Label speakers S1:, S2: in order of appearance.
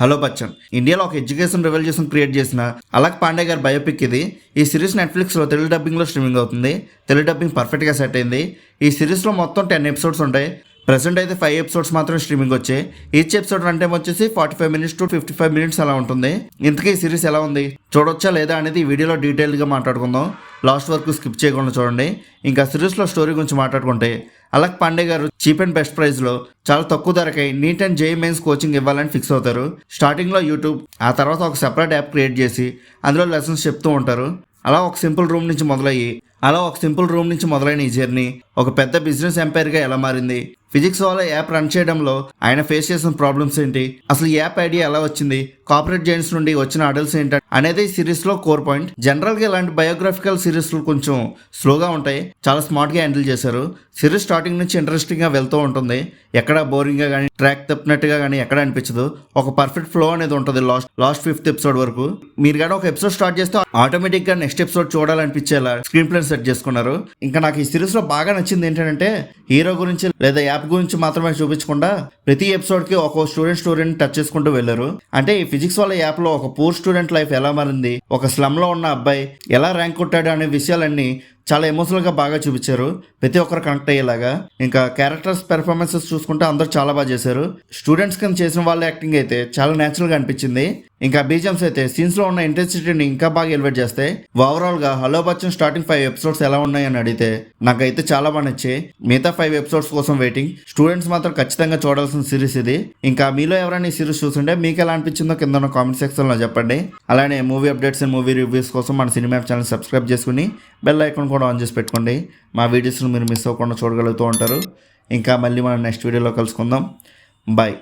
S1: Hello Bachchan ఇండియాలో ఒక education revolution create చేసిన అలక్ పాండే గారి బయోపిక్ ఇది. ఈ సిరీస్ నెట్ఫ్లిక్స్లో తెలుగు డబ్బింగ్లో స్ట్రీమింగ్ అవుతుంది. తెలుగు డబ్బింగ్ పర్ఫెక్ట్గా సెట్ అయింది. ఈ సిరీస్లో మొత్తం 10 ఎపిసోడ్స్ ఉంటాయి. ప్రెసెంట్ అయితే 5 ఎపిసోడ్స్ మాత్రమే స్ట్రీమింగ్ వచ్చాయి. ఈచ్ ఎపిసోడ్ రన్ టైం వచ్చేసి 45 minutes to 55 minutes అలా ఉంటుంది. ఇంతకీ ఈ సిరీస్ ఎలా ఉంది, చూడొచ్చా లేదా అనేది ఈ వీడియోలో డీటెయిల్గా మాట్లాడుకుందాం. లాస్ట్ వరకు స్కిప్ చేయకుండా చూడండి. ఇంకా సిరీస్లో స్టోరీ గురించి మాట్లాడుకుంటే, అలక్ పాండే గారు చీప్ అండ్ బెస్ట్ ప్రైస్లో చాలా తక్కువ ధరకై NEET and JEE mains coaching ఇవ్వాలని ఫిక్స్ అవుతారు. స్టార్టింగ్లో యూట్యూబ్, ఆ తర్వాత ఒక సెపరేట్ యాప్ క్రియేట్ చేసి అందులో లెసన్స్ చెప్తూ ఉంటారు. అలా ఒక సింపుల్ రూమ్ నుంచి మొదలైన ఈ జర్నీ ఒక పెద్ద బిజినెస్ ఎంపైర్గా ఎలా మారింది, ఫిజిక్స్ వాళ్ళ యాప్ రన్ చేయడంలో ఆయన ఫేస్ చేసిన ప్రాబ్లమ్స్ ఏంటి, అసలు ఈ యాప్ ఐడియా ఎలా వచ్చింది, కార్పొరేట్ జైంట్స్ నుండి వచ్చిన అడల్ట్స్ ఏంటి అనేది ఈ సిరీస్లో కోర్ పాయింట్. జనరల్గా ఇలాంటి బయోగ్రఫికల్ సిరీస్లు కొంచెం స్లోగా ఉంటాయి, చాలా స్మార్ట్గా హ్యాండిల్ చేశారు. సిరీస్ స్టార్టింగ్ నుంచి ఇంట్రెస్టింగ్గా వెళ్తూ ఉంటుంది. ఎక్కడ బోరింగ్గా కానీ ట్రాక్ తప్పినట్టుగా కానీ ఎక్కడ అనిపించదు. ఒక పర్ఫెక్ట్ ఫ్లో అనేది ఉంటుంది లాస్ట్ 5th ఎపిసోడ్ వరకు. మీరు కానీ ఒక ఎపిసోడ్ స్టార్ట్ చేస్తే ఆటోమేటిక్గా నెక్స్ట్ ఎపిసోడ్ చూడాలనిపించేలా స్క్రీన్ ప్లే సెట్ చేసుకున్నారు. ఇంకా నాకు ఈ సిరీస్లో బాగా నచ్చింది ఏంటంటే, హీరో గురించి లేదా యాప్ గురించి మాత్రమే చూపించకుండా ప్రతి ఎపిసోడ్కి ఒక స్టూడెంట్ టచ్ చేసుకుంటూ వెళ్ళారు. అంటే ఈ ఫిజిక్స్ వాళ్ళ యాప్లో ఒక పూర్ స్టూడెంట్ లైఫ్ ఎలా మారింది, ఒక స్లమ్లో ఉన్న అబ్బాయి ఎలా ర్యాంక్ కొట్టాడు అనే విషయాలన్నీ చాలా ఎమోషనల్గా బాగా చూపించారు, ప్రతి ఒక్కరు కనెక్ట్ అయ్యేలాగా. ఇంకా క్యారెక్టర్స్ పెర్ఫార్మెన్సెస్ చూసుకుంటే అందరూ చాలా బాగా చేశారు. స్టూడెంట్స్ కింద చేసిన వాళ్ళ యాక్టింగ్ అయితే చాలా న్యాచురల్గా అనిపించింది. ఇంకా బీజిఎమ్స్ అయితే సీన్స్లో ఉన్న ఇంటెన్సిటీని ఇంకా బాగా ఎలివేట్ చేస్తాయి. ఓవరాల్గా హలో బచ్చన్ స్టార్టింగ్ 5 ఎపిసోడ్స్ ఎలా ఉన్నాయని అడిగితే నాకైతే చాలా బాగా నచ్చాయి. మిగతా 5 ఎపిసోడ్స్ కోసం వెయిటింగ్. స్టూడెంట్స్ మాత్రం ఖచ్చితంగా చూడాల్సిన సిరీస్ ఇది. ఇంకా మీలో ఎవరైనా ఈ సిరీస్ చూస్తుంటే మీకు ఎలా అనిపించిందో కింద కామెంట్ సెక్షన్లో చెప్పండి. అలానే movie updates and movie reviews కోసం మన సినిమా ఛానల్ సబ్స్క్రైబ్ చేసుకుని బెల్ ఐకాన్ కూడా ఆన్ చేసి పెట్టుకోండి. మా వీడియోస్ని మీరు మిస్ అవ్వకుండా చూడగలుగుతూ ఉంటారు. ఇంకా మళ్ళీ మనం నెక్స్ట్ వీడియోలో కలుసుకుందాం. బాయ్.